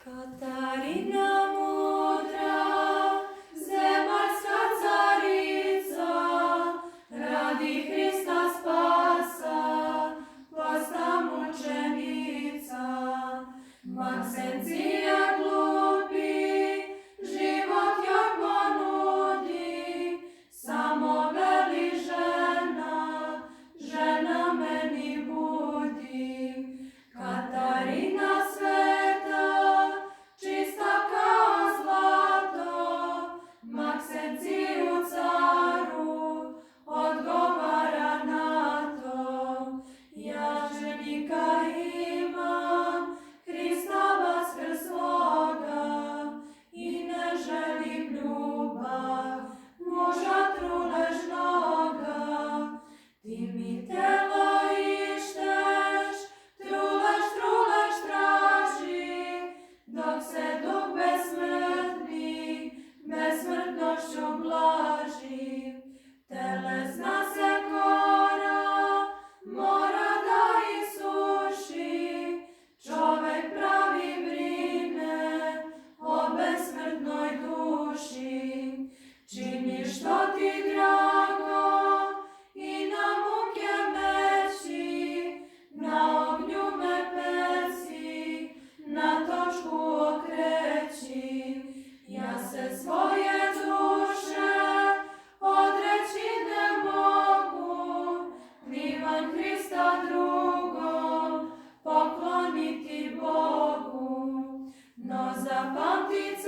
Katarina mudra, zemaljska carica, radi Hrista spasa, posta mučenica. Maksencija glupi, život joj ponudi, samo veli žena meni budi. Katarina sveta, čista kao zlato, Maksenciju caru odgovara na to. Ja ženika imam, Hrista vaskrsloga, i ne želim ljubav muža truležnoga. Ti mi telo išteš, trulež traži, dok se duh besmrtnošću blaži. Telesna se kora mora da isuši, čovek pravi brine o besmrtnoj duši. Čini što ti drago i na muke meći, na ognju me peci, na točku okreći. Ja se svoje duše odreći ne mogu, ni van Hrista drugom pokloniti Bogu. No zapamti